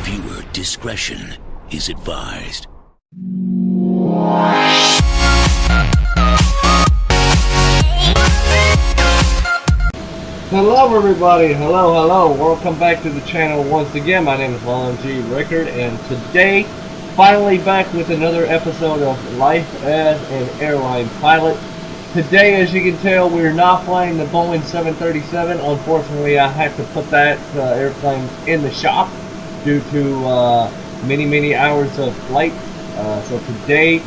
Viewer discretion is advised. Hello everybody, hello, welcome back to the channel once again. My name is Lon G. Rickard, and today, finally back with another episode of Life as an Airline Pilot. Today, as you can tell, we're not flying the Boeing 737. Unfortunately, I had to put that airplane in the shop due to many hours of flight. So today,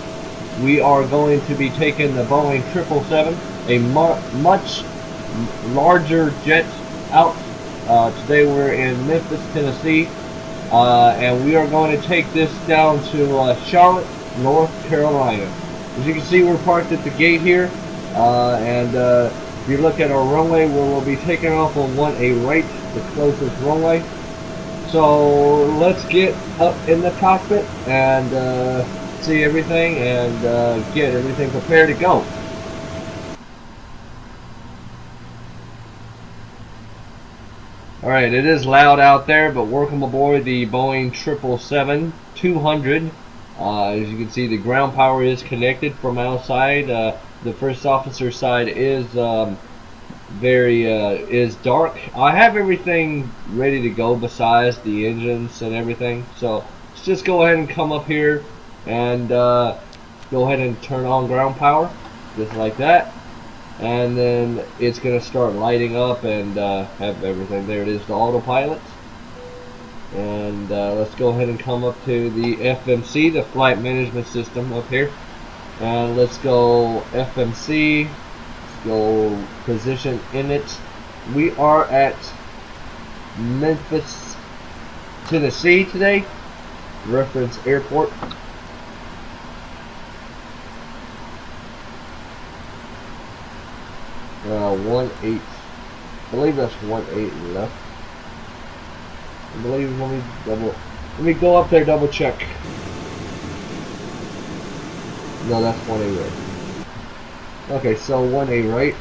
we are going to be taking the Boeing 777, a much larger jet out. Today we're in Memphis, Tennessee, and we are going to take this down to Charlotte, North Carolina. As you can see, we're parked at the gate here, and if you look at our runway, we'll be taking off on 1A right, the closest runway. So let's get up in the cockpit and see everything and get everything prepared to go. Alright, it is loud out there, but welcome aboard the Boeing 777-200. As you can see, the ground power is connected from outside. The first officer side is is dark. I have everything ready to go besides the engines and everything. So let's just go ahead and come up here and go ahead and turn on ground power, just like that. And then it's going to start lighting up and have everything. There it is, the autopilot. And let's go ahead and come up to the FMC, the flight management system up here. And let's go FMC, let's go position in it. We are at Memphis, Tennessee today, reference airport. 1-8, I believe that's 1-8 left. I believe, let me go up there, double check. No, that's 1A right. Okay, so 1A right.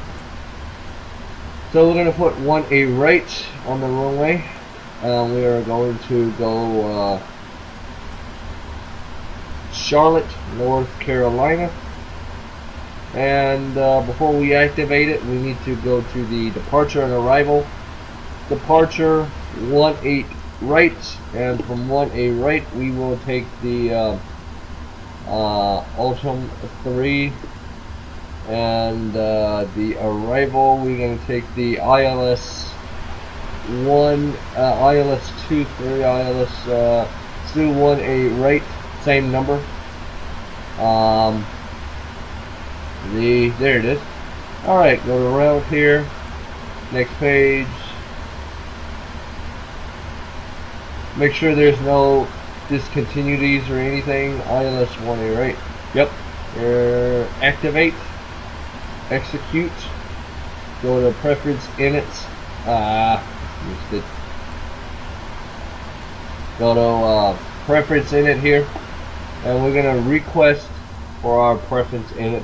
So we're going to put 1A right on the runway. We are going to go Charlotte, North Carolina. And before we activate it, we need to go to the departure and arrival. Departure 1-8 right, and from 1-8 right we will take the Ultim 3, and the arrival we're going to take the ILS 1, ILS 23, ILS do 1-8 right, same number. There it is. Alright, go to route here. Next page. Make sure there's no discontinuities or anything. ILS 1A right. Yep. Activate. Execute. Go to preference init. Missed it. Go to preference init here. And we're going to request for our preference init.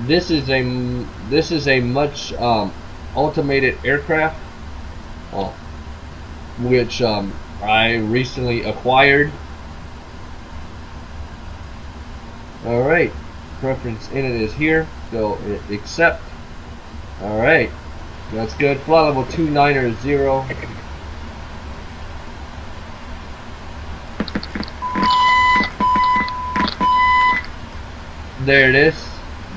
This is a much automated aircraft, which I recently acquired. Alright, preference init is here, so accept. Alright, that's good. Flight level 290. There it is.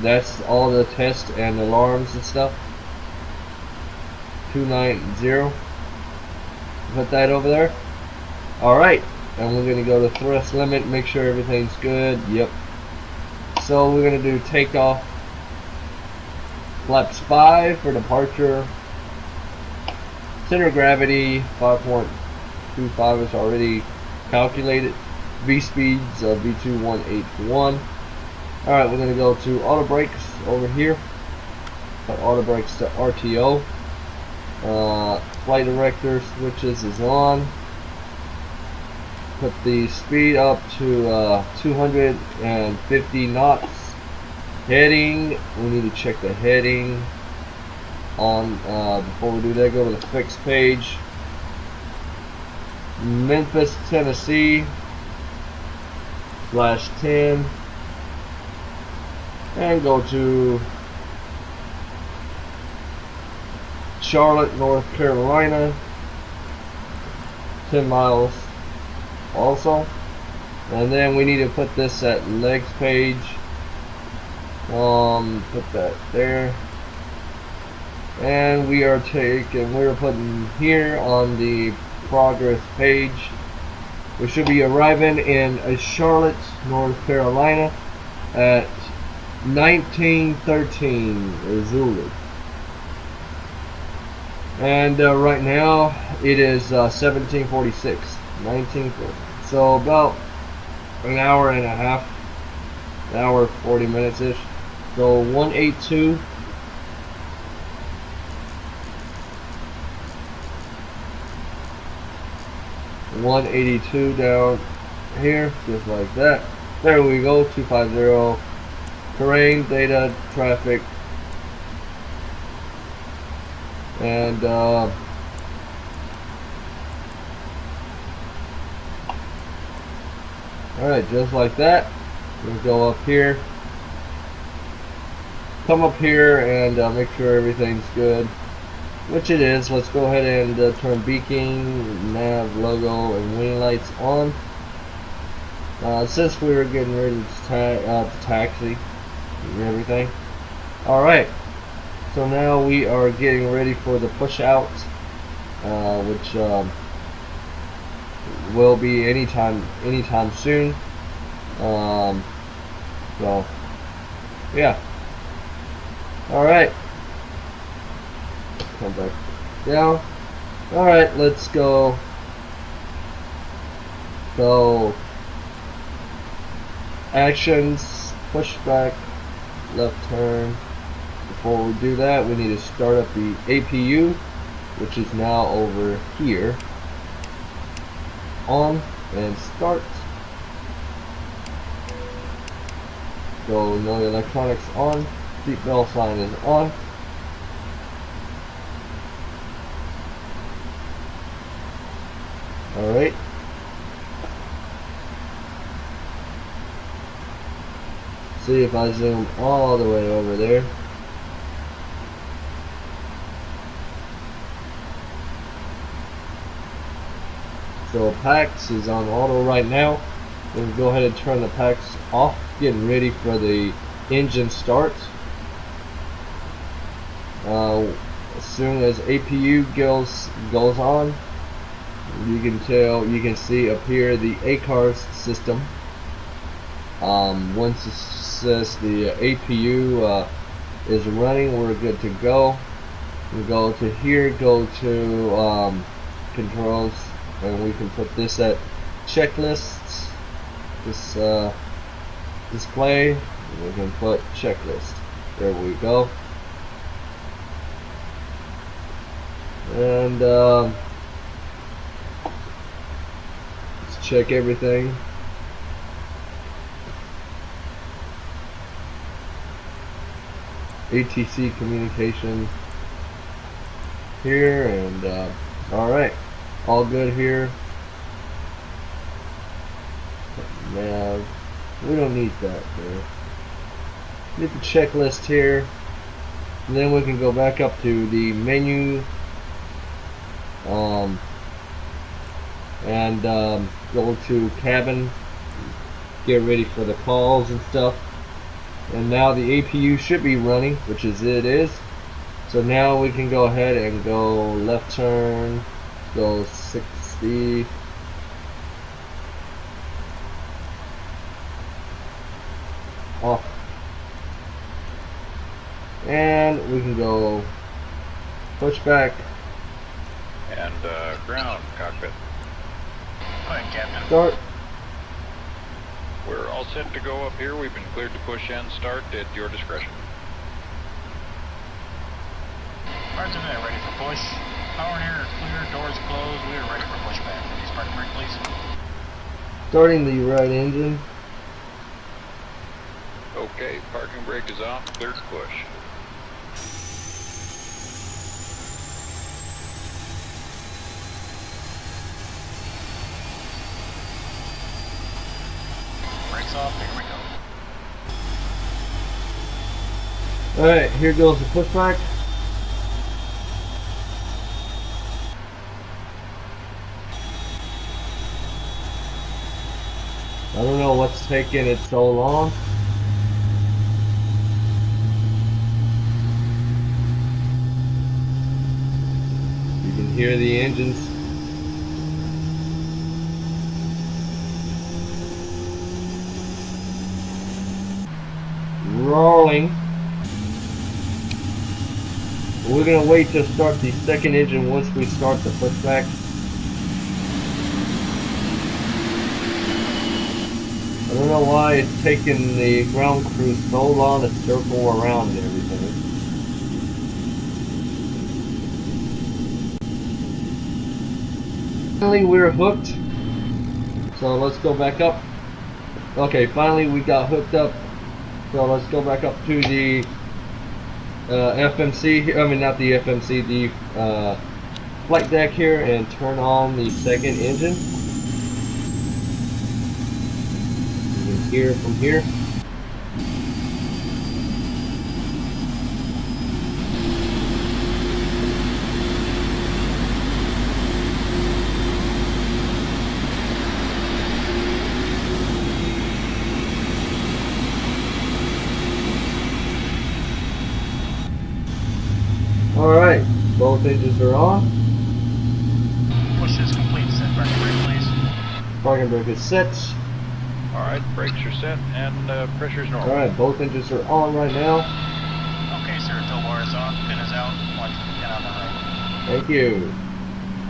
That's all the tests and alarms and stuff. 290. Put that over there. Alright. And we're going to go to thrust limit. Make sure everything's good. Yep. So we're going to do takeoff. Flaps 5 for departure. Center of gravity 5.25 is already calculated. V speeds V2181. Alright, we're going to go to auto brakes over here. Put auto brakes to RTO. Flight director switches is on. Put the speed up to 250 knots. Heading, we need to check the heading on. Before we do that, go to the fixed page. Memphis, Tennessee /10 and go to Charlotte, North Carolina, 10 miles also. And then we need to put this at legs page. Put that there. And we're putting here on the progress page. We should be arriving in Charlotte, North Carolina at 1913 Zulu. And right now it is 1746. 1940. So about an hour and a half, an hour 40 minutes ish. So 182. down here, just like that. There we go. 250. Terrain, data, traffic, and alright, just like that. We'll go up here, come up here, and make sure everything's good, which it is. Let's go ahead and turn beacon, nav, logo, and wing lights on. Since we were getting ready to taxi and everything. Alright, so now we are getting ready for the push out, which will be anytime soon. So yeah. Alright, come back down. Alright, let's go. So actions, push back, left turn. Before we do that, we need to start up the APU, which is now over here. On and start. So no electronics on. Seatbelt sign is on. Alright. See if I zoom all the way over there. So PAX is on auto right now. We'll go ahead and turn the PAX off, getting ready for the engine start. As soon as APU goes on, you can see up here the ACARS system. Once it says the APU is running, we're good to go. We go to here, go to controls, and we can put this at checklists. This display, we can put checklist. There we go. And let's check everything. ATC communication here, and alright, all good here. Nav, we don't need that there. Get the checklist here, and then we can go back up to the menu, and go to cabin, get ready for the calls and stuff. And now the APU should be running, which is it is. So now we can go ahead and go left turn, go 60. Off. And we can go push back. And ground cockpit. Go ahead, Captain. Start. We're all set to go up here. We've been cleared to push and start at your discretion. Parts of it ready for push. Power and air are clear, doors closed. We are ready for pushback. Spark brake, please. Starting the right engine. Okay, parking brake is off. Cleared to push. lights off. Here we go. Alright, here goes the pushback. I don't know what's taking it so long. You can hear the engines. Rolling. We're gonna wait to start the second engine once we start the pushback. I don't know why it's taking the ground crew so long to circle around and everything. Finally, we're hooked. So let's go back up. Okay, finally we got hooked up. So let's go back up to the FMC. I mean, not the FMC, the flight deck here, and turn on the second engine. Here from here. Alright, both engines are on. Push is complete. Set parking brake, please. Parking brake is set. Alright, brakes are set and pressure's normal. Alright, both engines are on right now. Okay, sir. Tow bar is on. Pin is out. Watch the pin on the right. Thank you.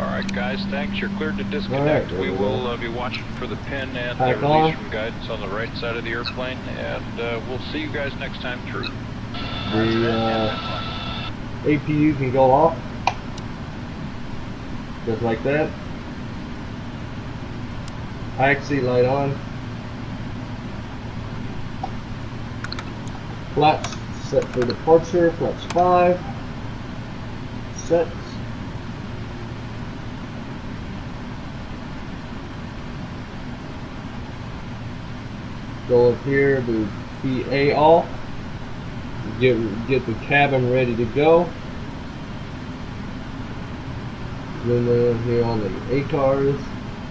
Alright guys, thanks. You're cleared to disconnect. Alright, we will be watching for the pin and the Back on. release from guidance on the right side of the airplane, and we'll see you guys next time through. The APU can go off. Just like that. Taxi light on. Flaps set for departure. Flaps 5. Set. Go up here to PA off. Get the cabin ready to go. Then here on the ACARS.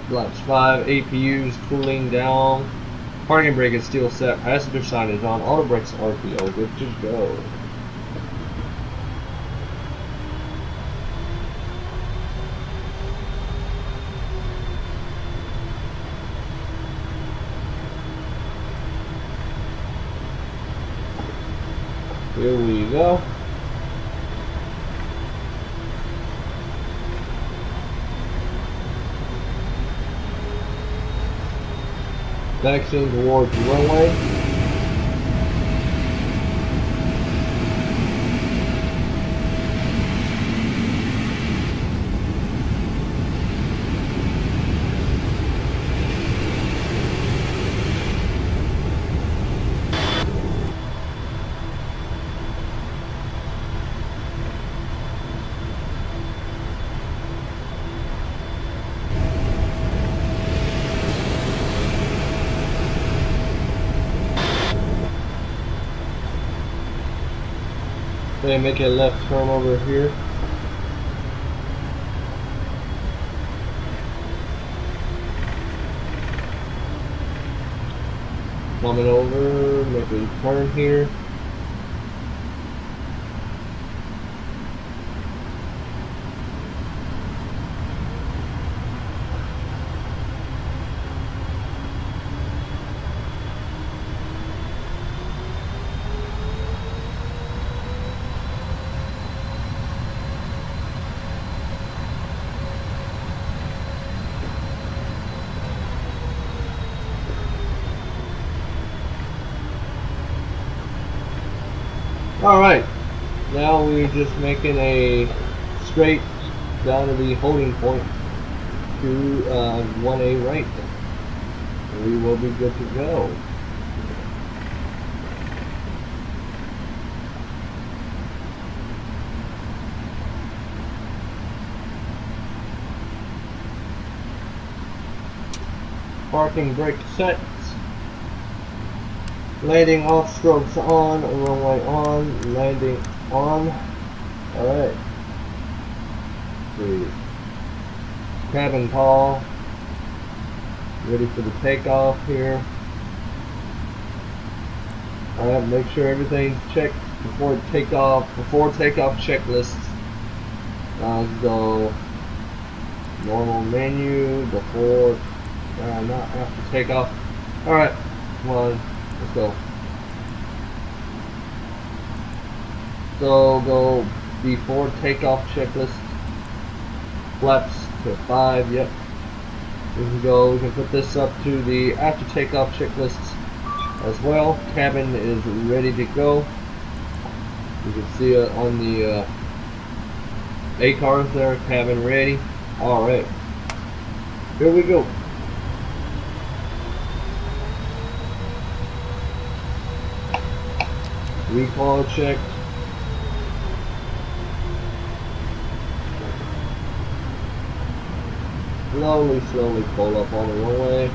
Flaps 5. APUs cooling down. Parking brake is still set. Passenger sign is on. Auto brakes RPO. Good to go. Here we go. Taxiing towards the runway. Okay, make a left turn over here. Coming over, make a turn here. Alright, now we're just making a straight down to the holding point to 1A right. We will be good to go. Parking brake set. Landing off, strokes on, runway on, landing on. Alright. See. Cabin call. Ready for the takeoff here. Alright, make sure everything's checked before takeoff. Before takeoff checklists. Go normal menu before, not after takeoff. Alright, come on, let's go. So go before takeoff checklist. Flaps to 5, yep. We can put this up to the after takeoff checklists as well. Cabin is ready to go. You can see it on the A-cars there, cabin ready. Alright, here we go. Recall checked. Slowly pull up on the runway.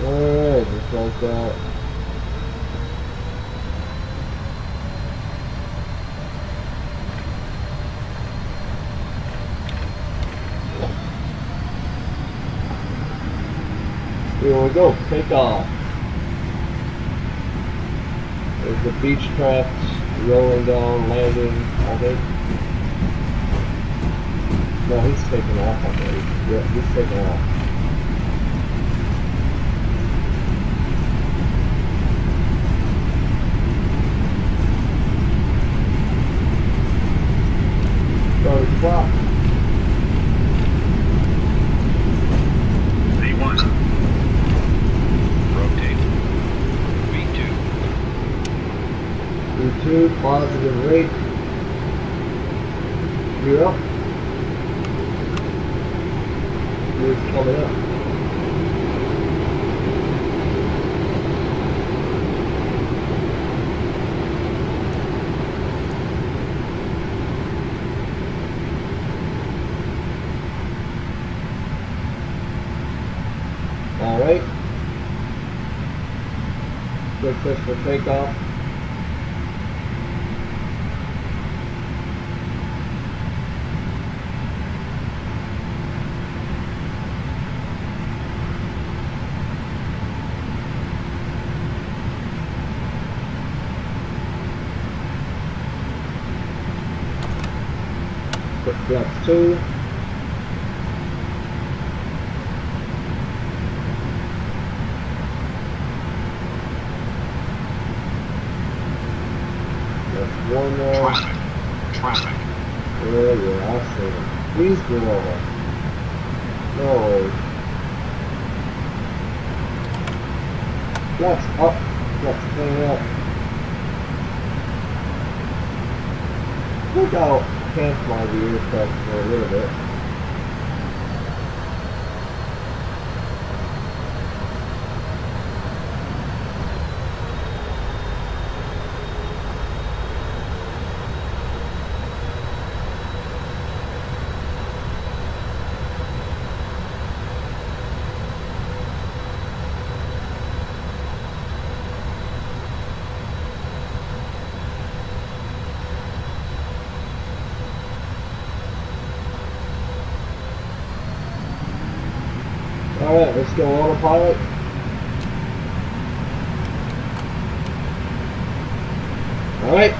Alright, just like that. Here we go, take off. There's the beach traps rolling down, landing, okay. No, he's taking off already. Yeah, he's taking off. Start the clock. V2, positive rate. You're up. You're coming up. Alright. Good push for takeoff. Flaps 2. That's one more. Traffic. Yeah, I see it. Please go over. No worries. Flaps up. Flaps clean up. Look out. Cancel the aircraft for a little bit. Alright, let's go autopilot. Alright.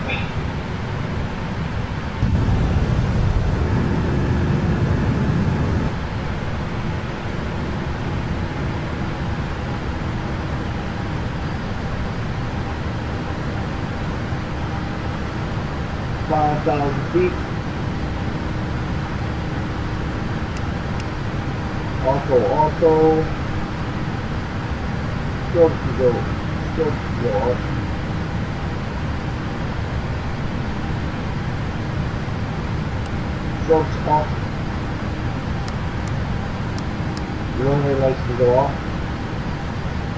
$5,000 feet. Auto. Still to go up. Strokes off. Runway lights to go off.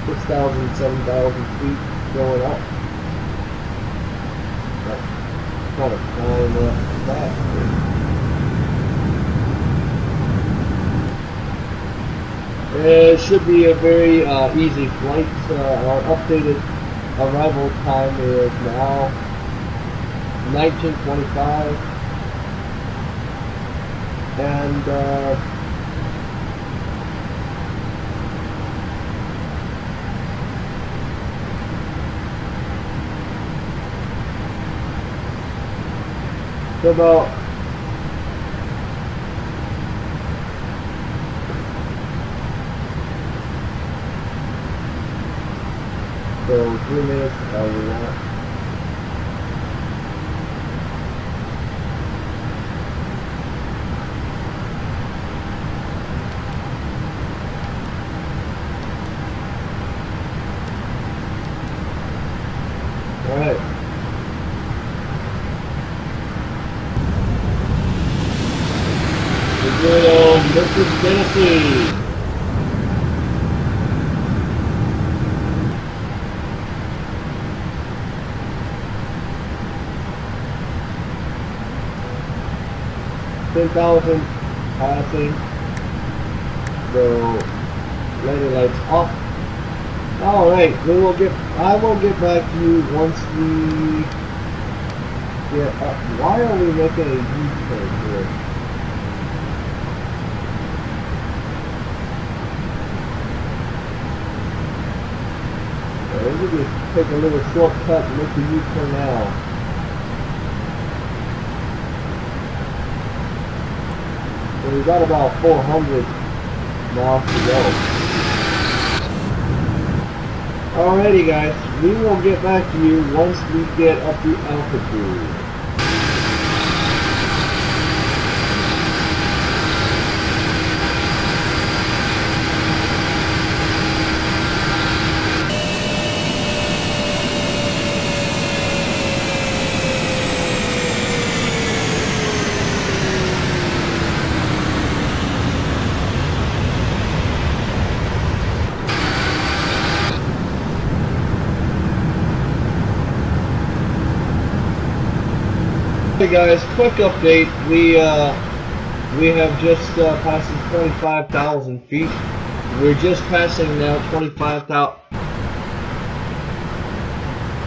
6,000, 7,000 feet going up. But kind of climb up that. It should be a very easy flight. Our updated arrival time is now 19:25, and about so 3 minutes out of that. All right. Good old Memphis, Tennessee. $10,000 passing. The landing lights off. All right, I will get back to you once we get up. Why are we making a U-turn here? Let me just take a little shortcut and make the U-turn now. So we've got about 400 miles to go. Alrighty guys, we will get back to you once we get up to altitude. Hey guys, quick update. We have just passed 25,000 feet. We're just passing now 25,000.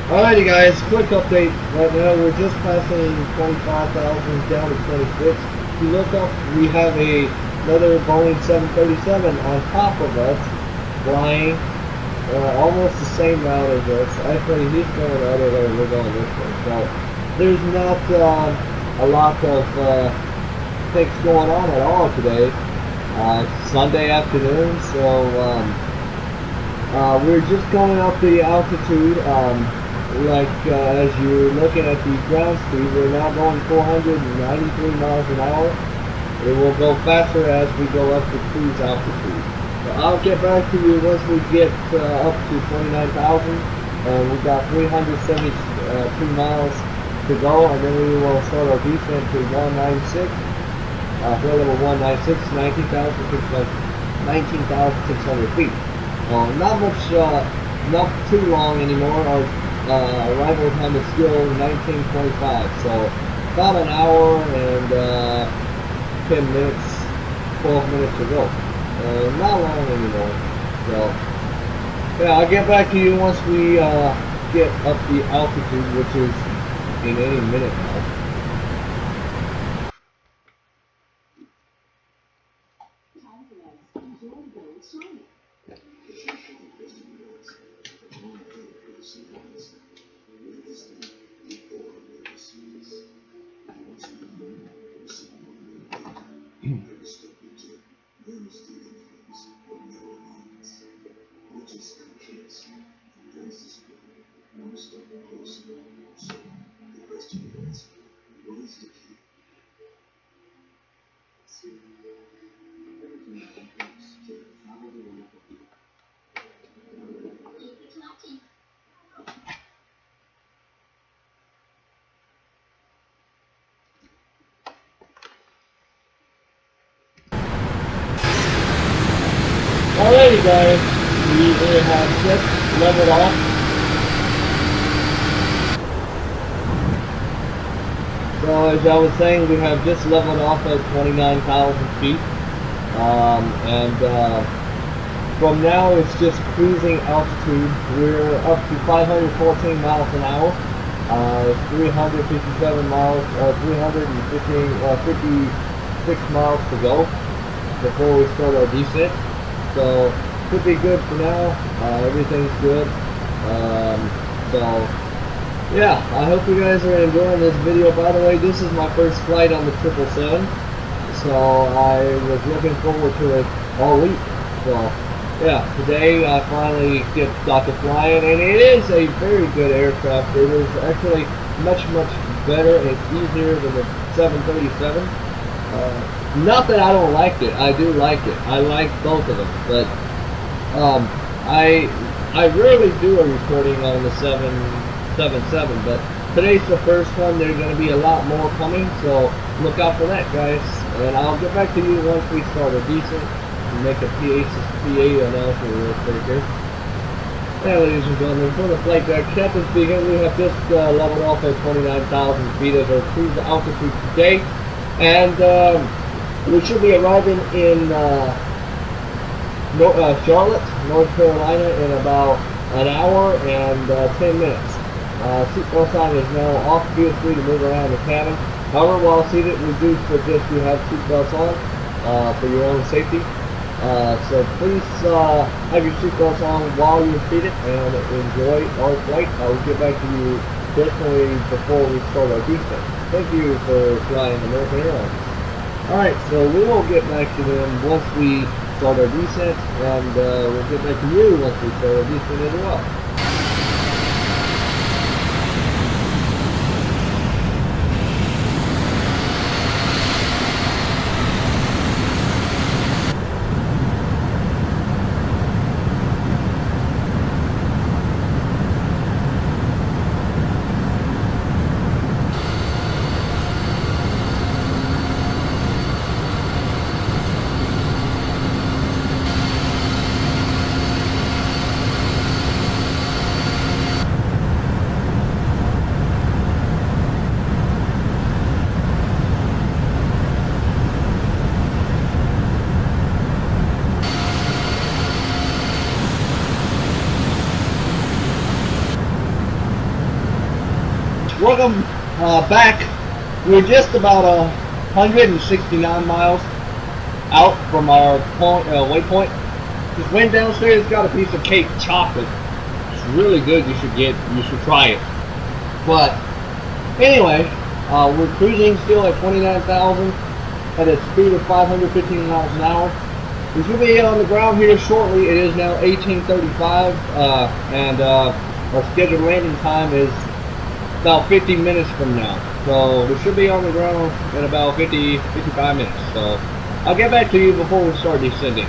Alrighty guys, quick update. Right now we're just passing 25,000 down to 26. If you look up, we have another Boeing 737 on top of us flying almost the same route as us. Actually, he's going the other way, we're going this way. So there's not a lot of things going on at all today. Sunday afternoon, so we're just going up the altitude. As you're looking at the ground speed, we're now going 493 miles an hour. It will go faster as we go up to cruise altitude. So I'll get back to you once we get up to 29,000. We've got 372 miles to go, and then we will start our descent to 196. Floor level 196, 19,600 feet. Not much, not too long anymore. Our arrival time is still 19:25, so about an hour and 10 minutes, 12 minutes to go. Not long anymore. So yeah, I'll get back to you once we get up the altitude, which is in any minute now. Alrighty guys, We have just leveled off. So as I was saying, we have just leveled off at 29,000 feet. From now it's just cruising altitude. We're up to 514 miles an hour. 357 miles, 56 miles to go before we start our descent. So should be good for now. Everything's good. So yeah, I hope you guys are enjoying this video. By the way, this is my first flight on the 777, so I was looking forward to it all week. So yeah, today I finally got to fly it, and it is a very good aircraft. It is actually much better and easier than the 737. Not that I don't like it, I do like it. I like both of them, but I rarely do a recording on the 777, but today's the first one. There's going to be a lot more coming, so look out for that, guys. And I'll get back to you once we start a descent and make a PA announcement real quick here. Yeah, ladies and gentlemen, for the flight deck, Captain speaking, we have just leveled off at 29,000 feet as our cruise altitude today, and we should be arriving in Charlotte, North Carolina, in about an hour and 10 minutes. Seatbelt sign is now off. Feel free to move around the cabin. However, while seated, we do suggest you have seatbelts on for your own safety. So please have your seatbelts on while you're seated and enjoy our flight. I will get back to you definitely before we start our descent. Thank you for flying American Airlines. Alright, so we will get back to them once we start our descent, and we'll get back to you once we start our descent as well. Welcome back. We're just about 169 miles out from our waypoint. Just went downstairs, got a piece of cake chocolate. It's really good. You should try it. But anyway, we're cruising still at 29,000 at a speed of 515 miles an hour. We should be on the ground here shortly. It is now 18:35, and our scheduled landing time is about 50 minutes from now. So we should be on the ground in about 55 minutes. So I'll get back to you before we start descending.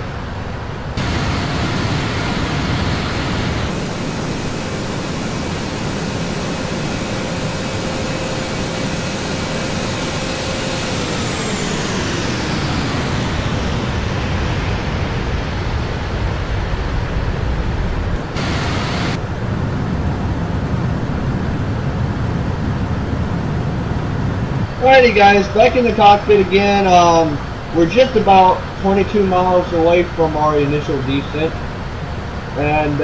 Alrighty guys, back in the cockpit again. We're just about 22 miles away from our initial descent, and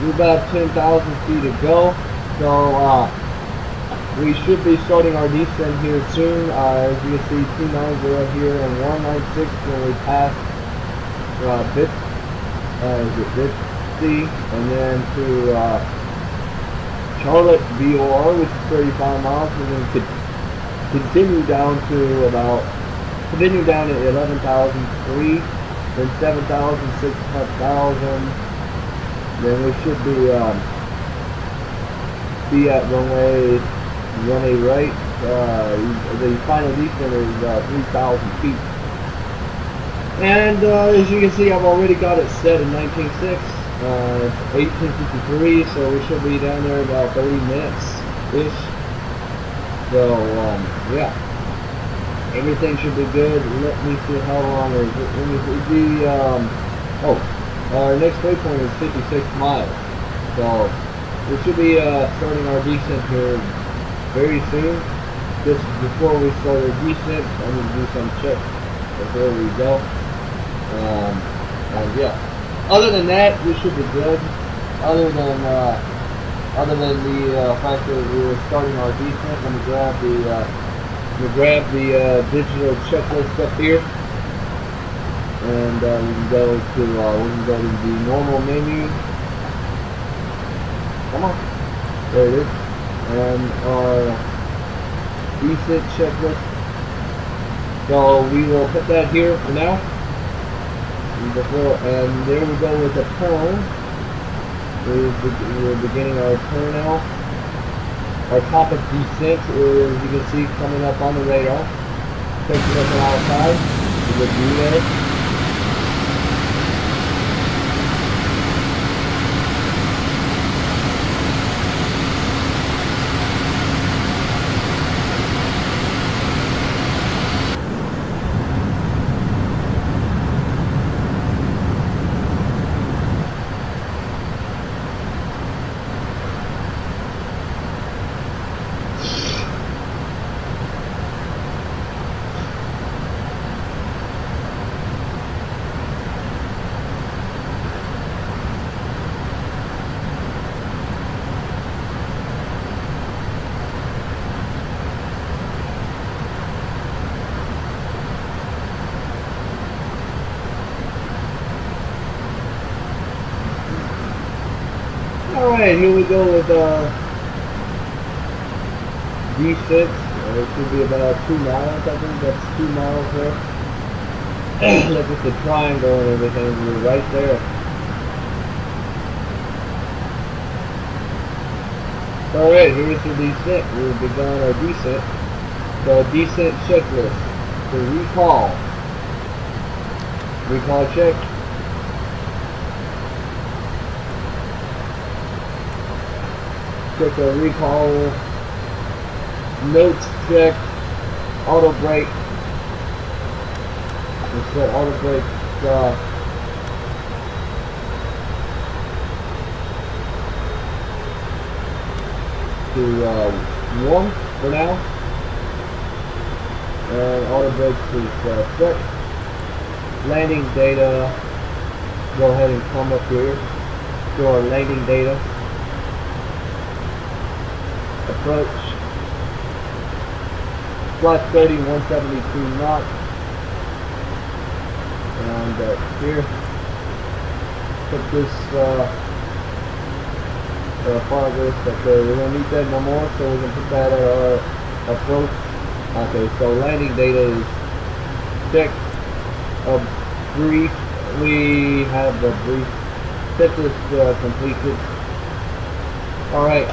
we're about 10,000 feet to go. So we should be starting our descent here soon. As you can see, 29s are up here and 196 when we pass Bitsy, and then to Charlotte VOR, which is 35 miles, and then continue down to at 11,003, then 7,000, 6,000. Then we should be at runway right. The final descent is 3,000 feet. And as you can see, I've already got it set in 19.6. It's 18:53, so we should be down there about 30 minutes-ish. So, yeah. Everything should be good. Let me see how long is it. Let me see. Oh, our next waypoint is 56 miles. So we should be starting our descent here very soon. Just before we start our descent, I'm going to do some checks before we go. And yeah, other than that, we should be good. Other than the fact that we were starting our descent, let me grab the digital checklist up here, and we can go to the normal menu. Come on, there it is, and our descent checklist. So we will put that here for now. And there we go with the turn. We're beginning our turn now. Our top of descent is, you can see, coming up on the radar. Take a look outside. There's a view there. Alright, here we go with D6. It should be about 2 miles, I think. That's 2 miles there. Look at the triangle and everything. We're right there. Alright, here's the descent. We've begun our descent. The descent checklist. The recall. Recall check. Check the recall, notes check, auto brake. We set auto brake to 1 for now, and auto brakes is set. Landing data. Go ahead and come up here to our landing data. Approach, flight 30, 172 knots, and here, put this progress. Okay, we don't need that no more, so we can put that at our approach. Okay, so landing data is checked. Brief, we have the brief. Set this completed. Alright.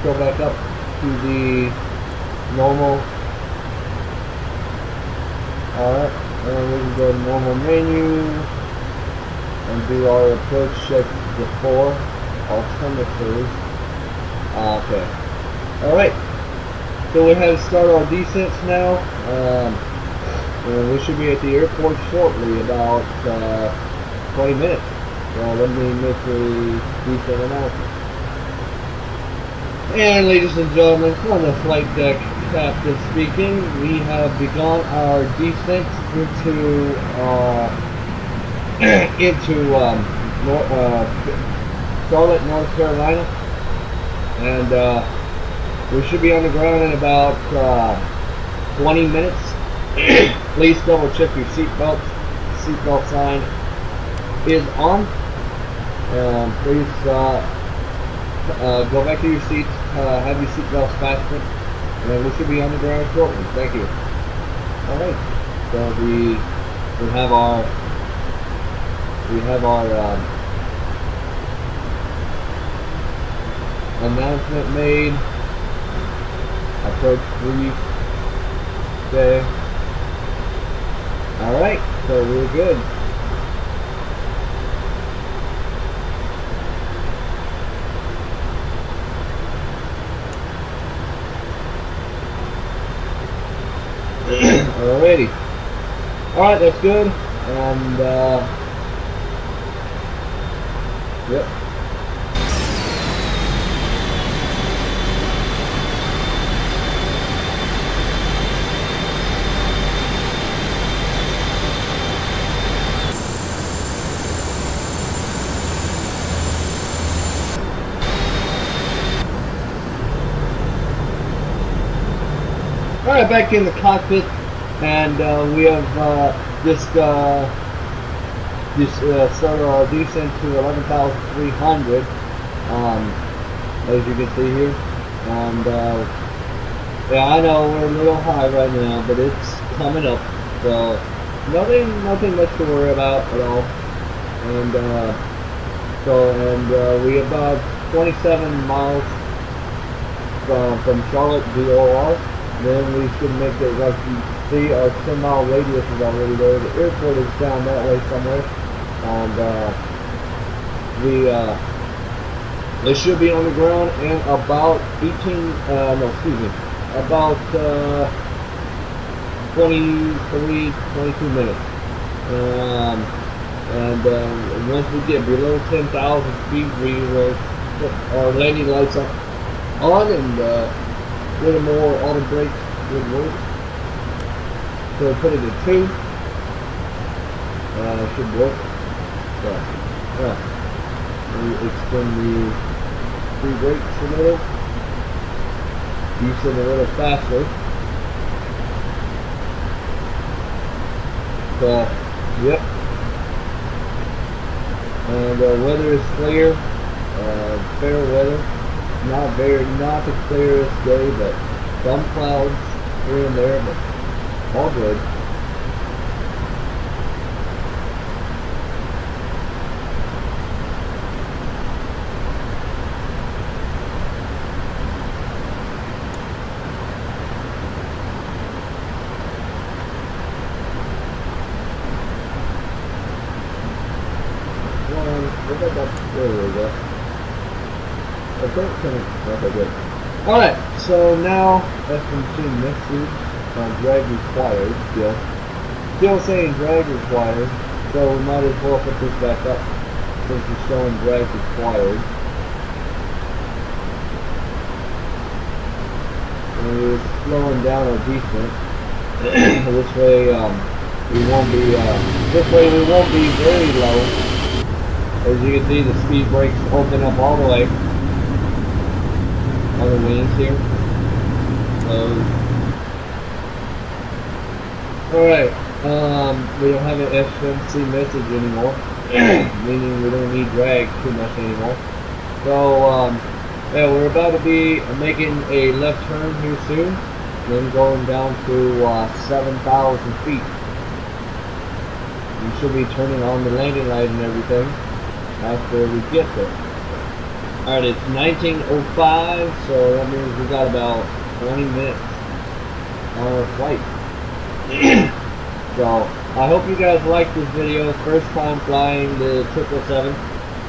Go back up to the normal. Alright, and we can go to normal menu and do our approach check before alternatives. Okay. Alright, so we have to start our descents now. And we should be at the airport shortly, about 20 minutes. Well, let me make a descent announcement. And ladies and gentlemen, on the flight deck, captain speaking, we have begun our descent into Charlotte, North Carolina, and we should be on the ground in about 20 minutes. Please double check your seatbelts. Seatbelt sign is on. Please go back to your seats, have your seatbelts fastened, and we should be on the ground shortly. Thank you. Alright, so we have our announcement made. Approach brief. Okay. Alright, so we're good. Alrighty. Alright, that's good. And yep. Alright, back in the cockpit, and we have just started our descent to 11,300, as you can see here. And yeah, I know we're a little high right now, but it's coming up, so nothing much to worry about at all. And we about 27 miles from Charlotte VOR. Then we should make it, like you see, our 10-mile radius is already there. The airport is down that way somewhere, and they should be on the ground in about 22 minutes. And once we get below 10,000 feet, we will put our landing lights on, and a little more auto brakes would work. So we'll put it at 2. Should work. So, yeah. We extend the free brakes a little. Use it a little faster. So, yep. And weather is clear. Fair weather. Not the clearest day, but some clouds here and there, but all good. There we go. Okay, good. Alright, so now FMC message drag required still saying drag required, so we might as well put this back up since it's showing drag required. And we're slowing down our descent. This way we won't be very low. As you can see, the speed brakes open up all the way on the wings here. Alright, we don't have an FMC message anymore, meaning we don't need drag too much anymore. So, yeah, we're about to be making a left turn here soon, then going down to 7,000 feet. We should be turning on the landing light and everything after we get there. Alright, it's 19:05, so that means we got about 20 minutes on our flight. So, I hope you guys like this video. First time flying the 777.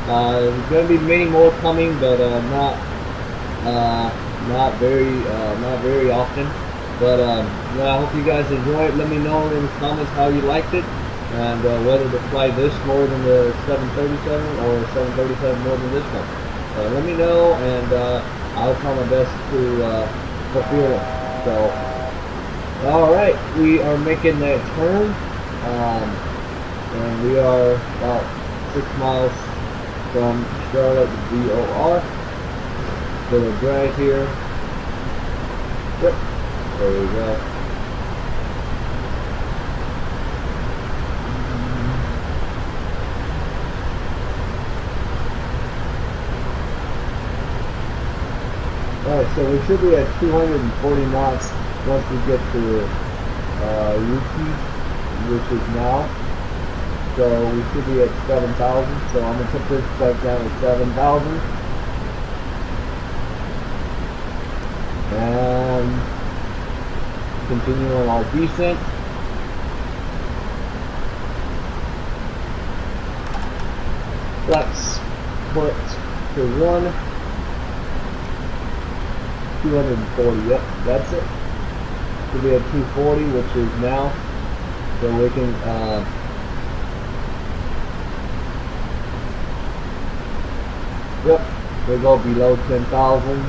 There's going to be many more coming, but not very often. But yeah, I hope you guys enjoy it. Let me know in the comments how you liked it, and whether to fly this more than the 737 or 737 more than this one. Let me know, and I'll try my best to fulfill it. So, alright, we are making that turn, and we are about 6 miles from Charlotte VOR. So the drag here. Yep, there we go. Alright, so we should be at 240 knots once we get to Yuki, which is now. So we should be at 7,000. So I'm going to put this back down at 7,000. And continue on our descent. Let's put to 1. 240, yep, that's it. Should be at 240, which is now, so we can Yep, they go below 10,000.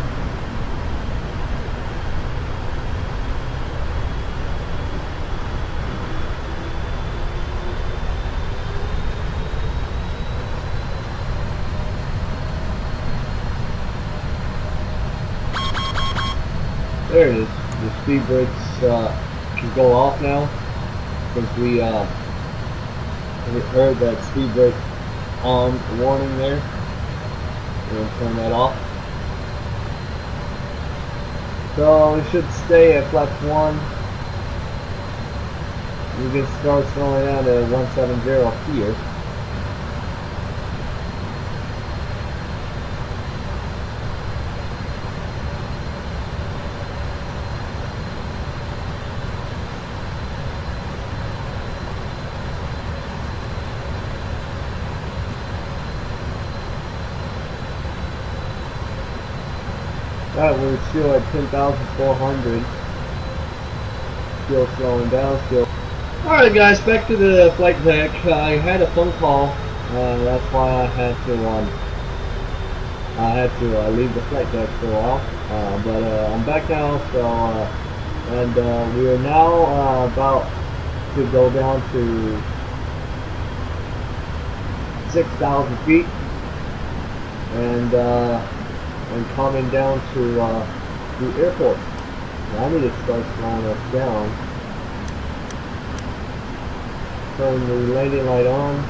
There it is. The speed brakes can go off now, since we heard that speed brake on warning there. We're going to turn that off. So we should stay at flex 1. We can start slowing down to 170 here. Alright, we're still at 10,400. Still slowing down, still. Alright guys, back to the flight deck. I had a phone call, that's why I had to leave the flight deck for a while. But I'm back now, so and we are now about to go down to 6,000 feet, and coming down to the airport. Now I need to start slowing us down. Turn the landing light on.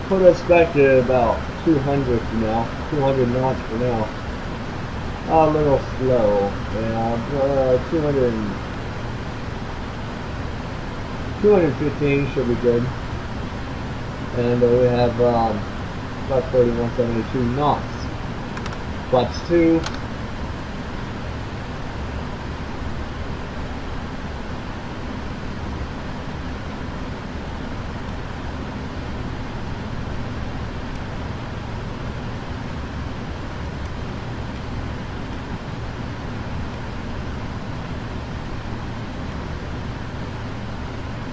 Put us back to about 200 for now. 200 knots for now. A little slow. Yeah, 215 should be good. And we have about 3172 knots. Flaps 2.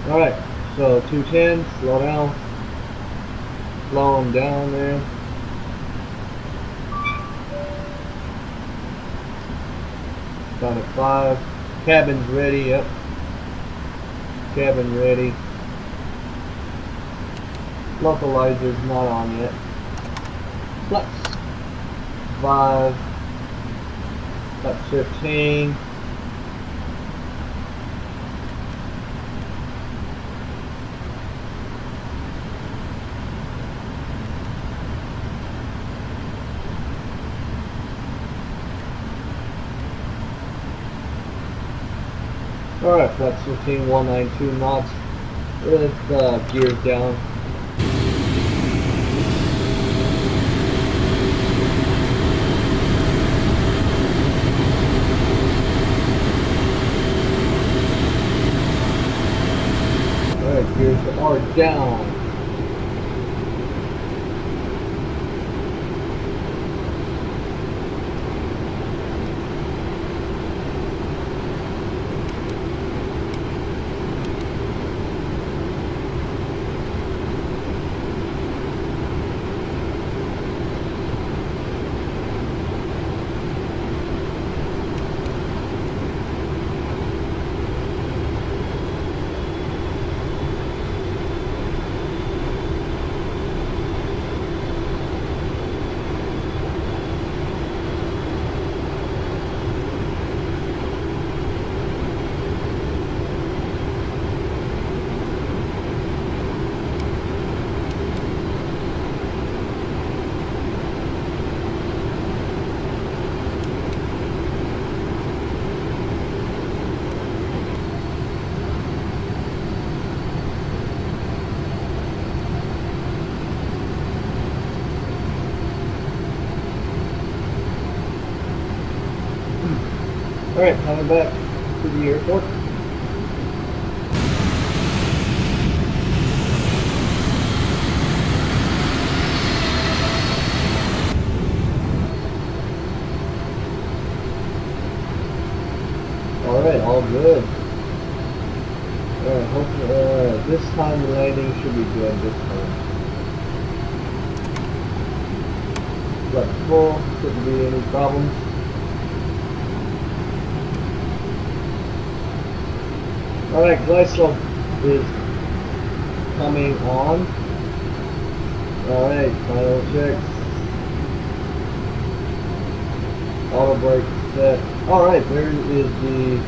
Alright, so 210, slow down. Slow them down there. Down to 5. Cabin's ready, yep. Cabin ready. Localizer's not on yet. Flex 5. Flex 15. Alright, flex 15, 192 knots with gears down. Alright, gears are down. Alright, coming back to the airport. Alright, all good. Hopefully, this time the landing should be good this time. Left full, shouldn't be any problems. Alright, glide slope is coming on. Alright, final checks. Auto brake set. Alright, there is the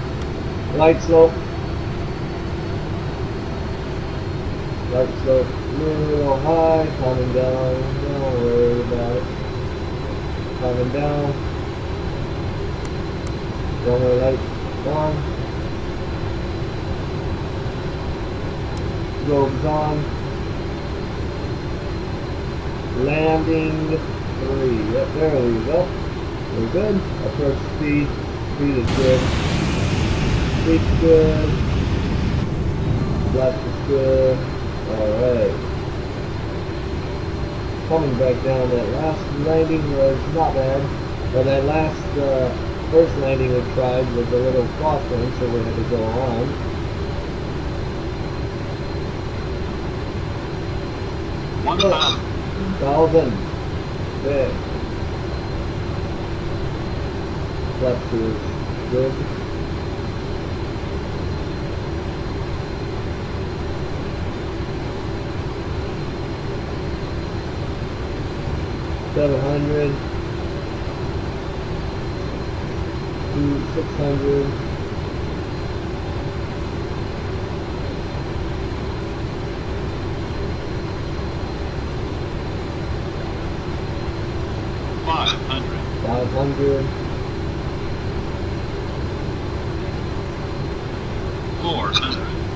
glide slope. Glide slope a little high, coming down, don't worry about it. Coming down. Runway lights on. Globes on. Landing 3. Yep, there we go. We're good. Approach speed. Speed is good. Speed's good. Flaps is good. Alright. Coming back down, that last landing was not bad. But that last first landing we tried was a little crosswind, so we had to go on. 1,000. Good. Flaps is good. $700 to $600. $500.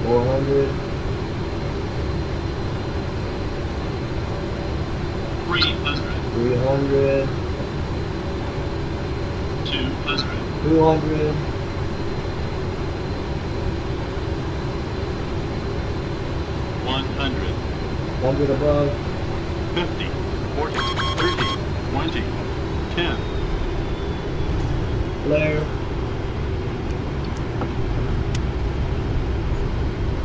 400. 300. 200. 100 above. 50, 40, 30, 20, 10. Flare.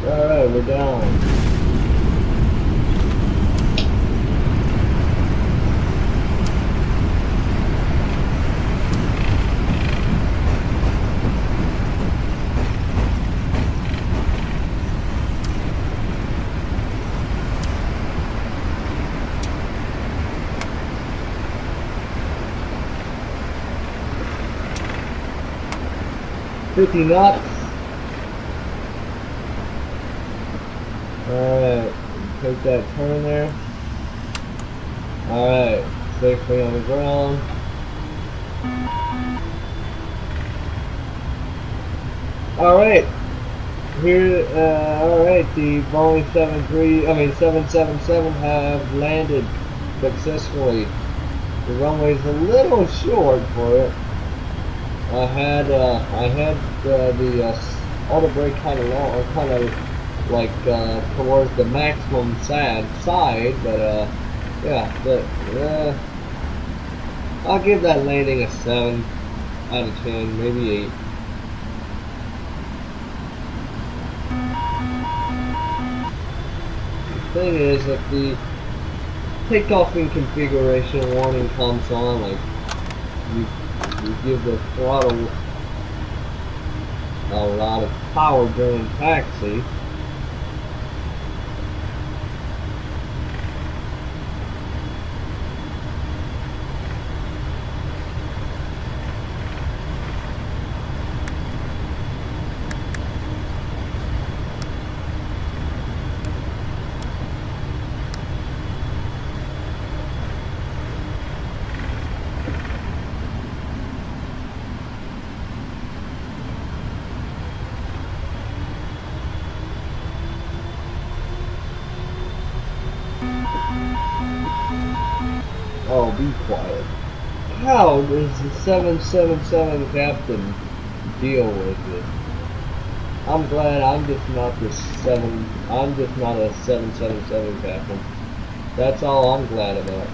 Alright, we're down. $50 knots. Alright, take that turn there. Alright, safely on the ground. Alright, here, alright, the Boeing 777 have landed successfully. The runway's a little short for it. I had the auto brake kind of long, or kind of like towards the maximum side, but yeah, but I'll give that landing a 7 out of 10, maybe 8. The thing is, if the takeoff in configuration warning comes on, like you give the throttle a lot of power during taxi. Oh, be quiet. How does the 777 captain deal with it? I'm glad I'm just not a 777 captain. That's all I'm glad about.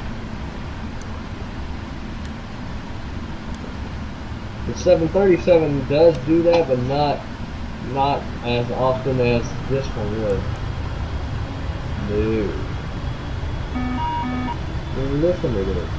The 737 does do that, but not not as often as this one would. No. Listen to this.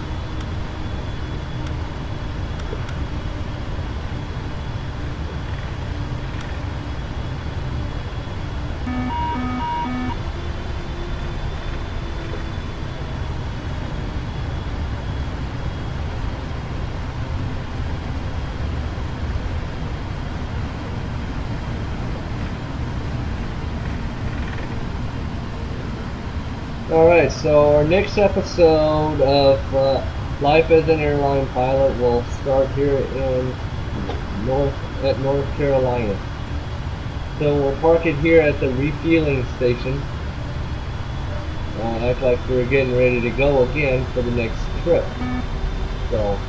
Alright, so our next episode of Life as an Airline Pilot will start here in North Carolina. So we'll park it here at the refueling station. Act like we're getting ready to go again for the next trip. So